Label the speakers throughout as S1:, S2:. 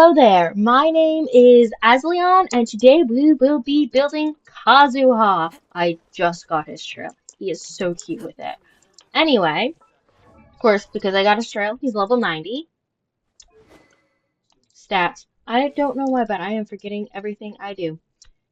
S1: Hello there, my name is Asleon, and today we will be building Kazuha. I just got his trail. He is so cute with it. Anyway, of course, because I got his trail, he's level 90. Stats. I don't know why, but I am forgetting everything I do.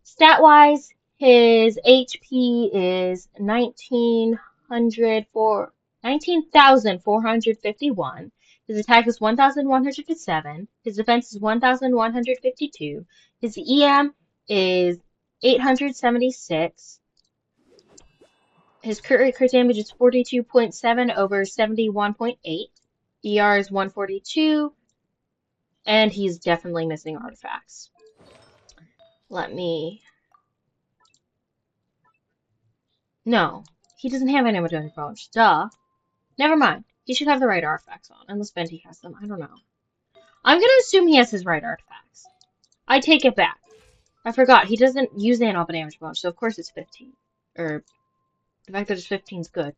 S1: Stat-wise, his HP is 19,451. His attack is 1,107. His defense is 1,152. His EM is 876. His crit damage is 42.7 over 71.8. ER is 142. And he's definitely missing artifacts. No, he doesn't have animatronic bones. Duh. Never mind. He should have the right artifacts on, unless Venti has them. I don't know. I'm gonna assume he has his right artifacts. I take it back. I forgot. He doesn't use animal damage bonus, so of course it's 15. Or, the fact that it's 15 is good.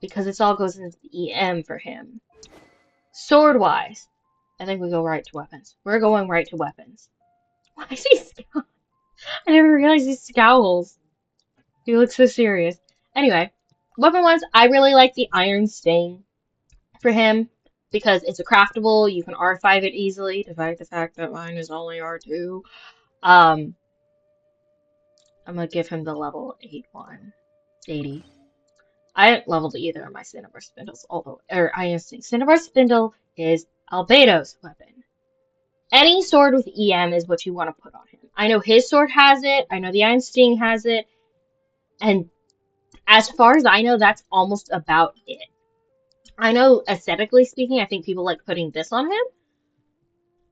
S1: Because it all goes into the EM for him. Sword-wise, I think we go right to weapons. We're going right to weapons. Why is he scowling? I never realized he scowls. He looks so serious. Anyway, weapon-wise, I really like the Iron Sting for him because it's a craftable. You can R5 it easily, despite the fact that mine is only R2. I'm gonna give him the level 8 one. 80. I haven't leveled either of my Cinnabar Spindles, Iron Sting. Cinnabar Spindle is Albedo's weapon. Any sword with EM is what you want to put on him. I know his sword has it. I know the Iron Sting has it. And as far as I know, that's almost about it. I know, aesthetically speaking, I think people like putting this on him.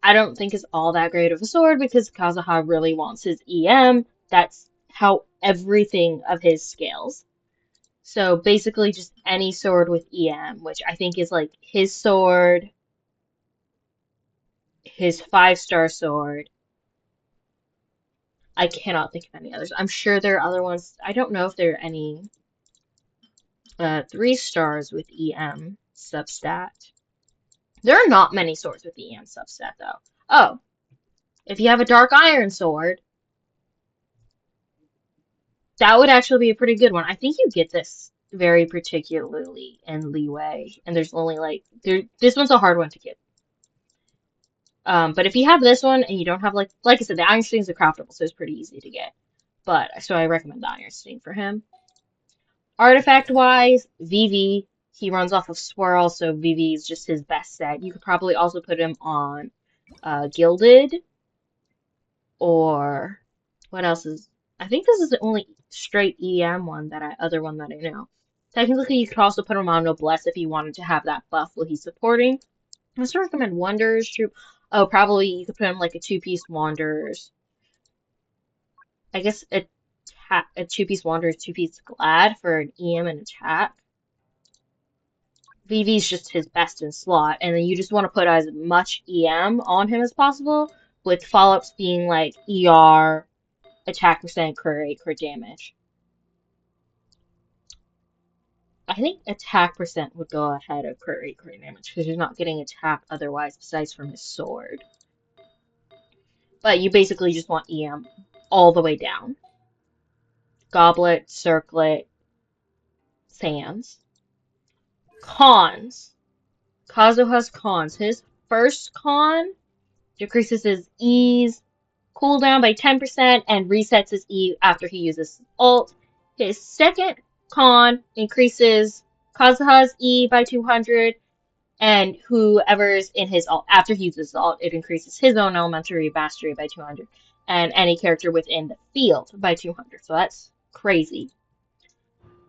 S1: I don't think it's all that great of a sword because Kazuha really wants his EM. That's how everything of his scales. So basically just any sword with EM, which I think is like his sword, his 5-star sword. I cannot think of any others. I'm sure there are other ones. I don't know if there are any 3 stars with EM substat. There are not many swords with EM substat though. Oh, if you have a dark iron sword, that would actually be a pretty good one. I think you get this very particularly in Leeway, and there's only like this one's a hard one to get. But if you have this one and you don't have like I said, the Iron Sting is a craftable, so it's pretty easy to get. So I recommend the Iron Sting for him. Artifact wise, VV, he runs off of Swirl, so VV is just his best set. You could probably also put him on Gilded, or what else is? I think this is the only straight EM one other one that I know. Technically, you could also put him on Noblesse if you wanted to have that buff while he's supporting. I also recommend Wanderer's Troop. Oh, probably you could put him like a 2-piece Wanderers. I guess a 2-piece Wanderers, 2-piece Glad for an EM and attack. VV's just his best in slot, and then you just want to put as much EM on him as possible, with follow-ups being like ER, attack percent, crit rate, crit damage. I think attack percent would go ahead of crit rate, crit damage, because you're not getting attack otherwise besides from his sword. But you basically just want EM all the way down. Goblet, Circlet, Sands. Cons. Kazuha's cons. His first con decreases his E's cooldown by 10% and resets his E after he uses ult. His second con increases Kazuha's E by 200, and whoever's in his ult after he uses ult, it increases his own elementary mastery by 200, and any character within the field by 200. So that's crazy.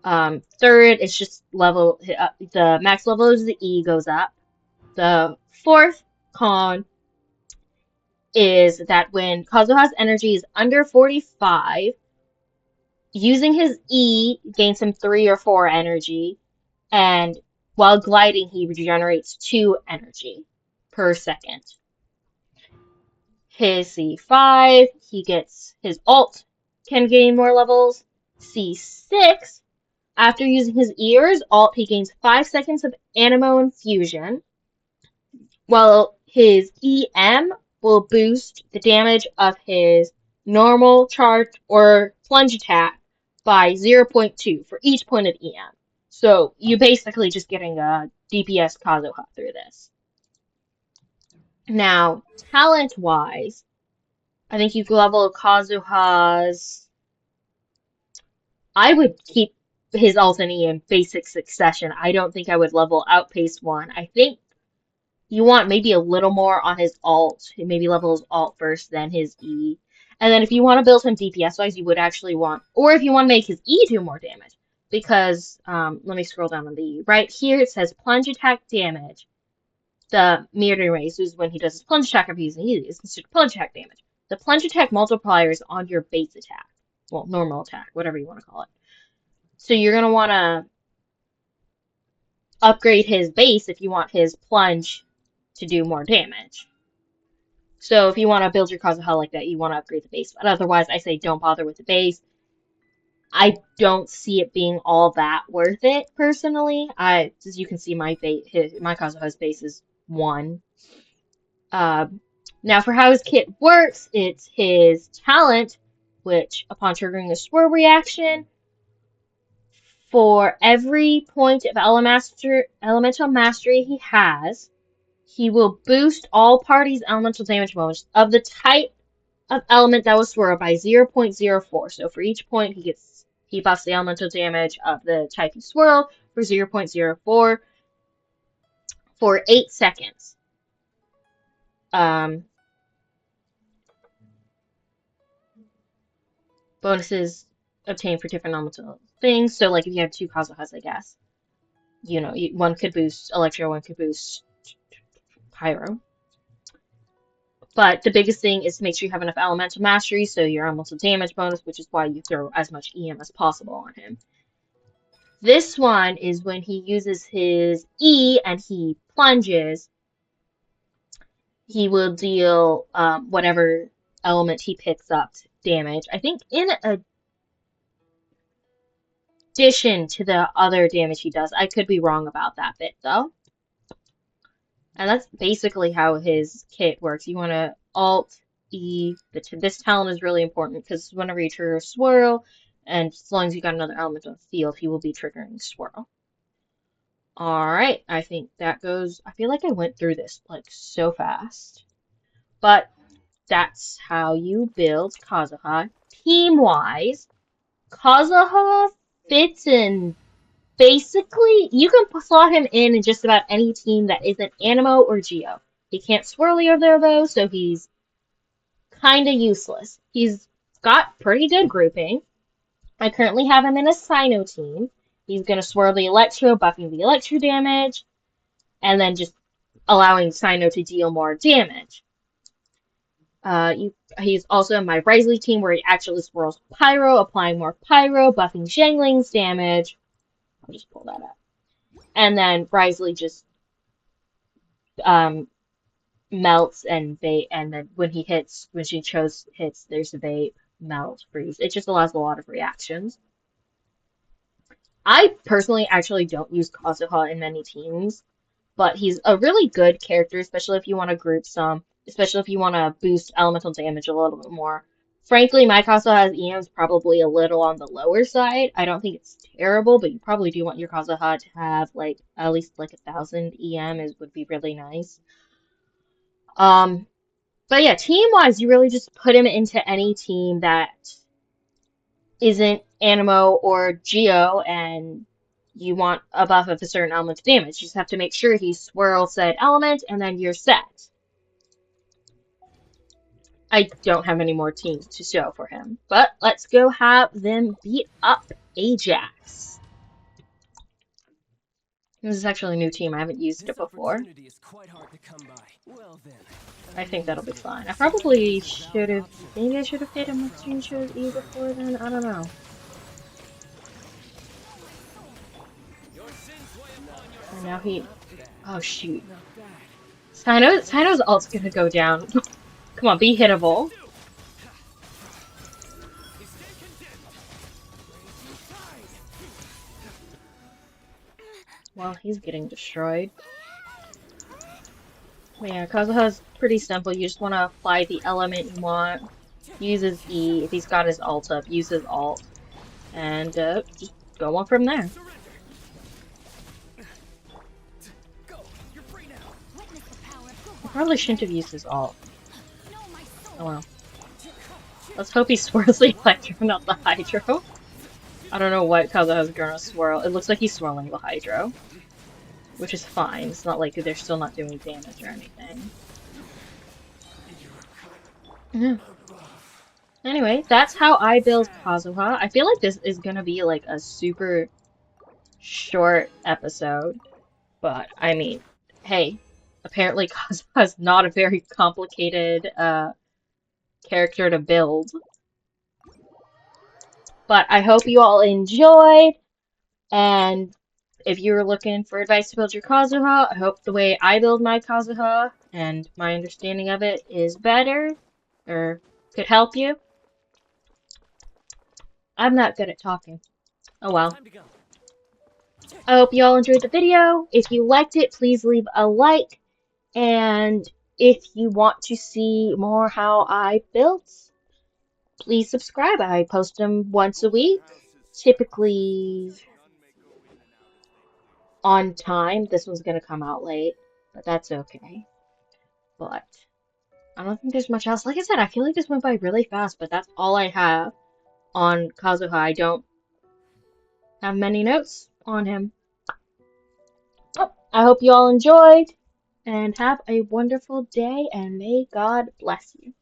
S1: Third, it's just the max level of the E goes up. The fourth con is that when Kazuha's energy is under 45, using his E gains him 3 or 4 energy, and while gliding, he regenerates 2 energy per second. His C5, he gets his ult, can gain more levels. C6, after using his ears ult, he gains 5 seconds of Anemo Infusion. While his EM will boost the damage of his normal, charged, or plunge attack by 0.2 for each point of EM. So you're basically just getting a DPS Kazuha through this. Now, talent-wise, I think you could level Kazuha's. I would keep his alt and E in basic succession. I don't think I would level Outpace 1. I think you want maybe a little more on his alt. Maybe level his alt first, then his E. And then if you want to build him DPS-wise, you would actually want, or if you want to make his E do more damage, because, let me scroll down on the E. Right here it says plunge attack damage. The mirroring race is when he does his plunge attack if he's using E, is considered plunge attack damage. The plunge attack multiplier is on your base attack. Well, normal attack, whatever you want to call it. So you're going to want to upgrade his base if you want his plunge to do more damage. So if you want to build your Kazuha like that, you want to upgrade the base. But otherwise, I say don't bother with the base. I don't see it being all that worth it, personally. As you can see, my Kazuha's base is 1. Now for how his kit works, it's his talent, which upon triggering a swirl reaction, for every point of elemental mastery he has, he will boost all parties' elemental damage bonus of the type of element that was swirled by 0.04. So for each point, he buffs the elemental damage of the type he swirled for 0.04 for 8 seconds. Bonuses obtained for different elemental things. So like if you have 2 Kazuhas, I guess, you know, one could boost Electro, one could boost Pyro. But the biggest thing is to make sure you have enough elemental mastery, so your elemental damage bonus, which is why you throw as much EM as possible on him. This one is when he uses his E and he plunges, he will deal whatever element he picks up damage. I think in addition to the other damage he does. I could be wrong about that bit, though. And that's basically how his kit works. You want to Alt E. This talent is really important because whenever you trigger Swirl, and as long as you got another element on the field, he will be triggering Swirl. Alright, I think that goes. I feel like I went through this like so fast. But that's how you build Kazuha. Team-wise, Kazuha fits in. Basically, you can slot him in just about any team that isn't Animo or Geo. He can't swirl either though, so he's kinda useless. He's got pretty good grouping. I currently have him in a Sino team. He's gonna swirl the Electro, buffing the Electro damage, and then just allowing Sino to deal more damage. He's also in my Risley team where he actually swirls Pyro, applying more Pyro, buffing Zhangling's damage. I'll just pull that up. And then Risley just melts and then when she hits, there's a vape, melt, freeze. It just allows a lot of reactions. I personally actually don't use Kazuha in many teams, but he's a really good character, especially if you want to group some, especially if you want to boost elemental damage a little bit more. Frankly, my Kazuha's EM is probably a little on the lower side. I don't think it's terrible, but you probably do want your Kazuha to have like at least like 1,000 EM would be really nice. But yeah, team-wise, you really just put him into any team that isn't Animo or Geo, and you want a buff of a certain element of damage. You just have to make sure he swirls said element, and then you're set. I don't have any more teams to show for him, but let's go have them beat up Ajax. This is actually a new team. I haven't used it before. I think that'll be fine. I probably should have. Maybe I should have paid him with screenshots E before then. I don't know. And now he. Oh shoot. Sino's ult's gonna go down. Come on, be hittable. Well, he's getting destroyed. But yeah, Kazuha's pretty simple. You just want to apply the element you want. Uses E. If he's got his alt up, use his alt. And just go on from there. I probably shouldn't have used his alt. Oh well. Let's hope he swirls the Electro, not the Hydro. I don't know what Kazuha's gonna swirl. It looks like he's swirling the Hydro. Which is fine. It's not like they're still not doing damage or anything. Yeah. Anyway, that's how I build Kazuha. I feel like this is gonna be like a super short episode. But, I mean, hey, apparently Kazuha is not a very complicated character to build. But I hope you all enjoyed, and if you're looking for advice to build your Kazuha, I hope the way I build my Kazuha and my understanding of it is better, or could help you. I'm not good at talking. Oh well. I hope you all enjoyed the video. If you liked it, please leave a like. And if you want to see more how I built, please subscribe. I post them once a week, typically on time. This one's going to come out late, but that's okay. But I don't think there's much else. Like I said, I feel like this went by really fast, but that's all I have on Kazuha. I don't have many notes on him. Oh, I hope you all enjoyed and have a wonderful day, and may God bless you.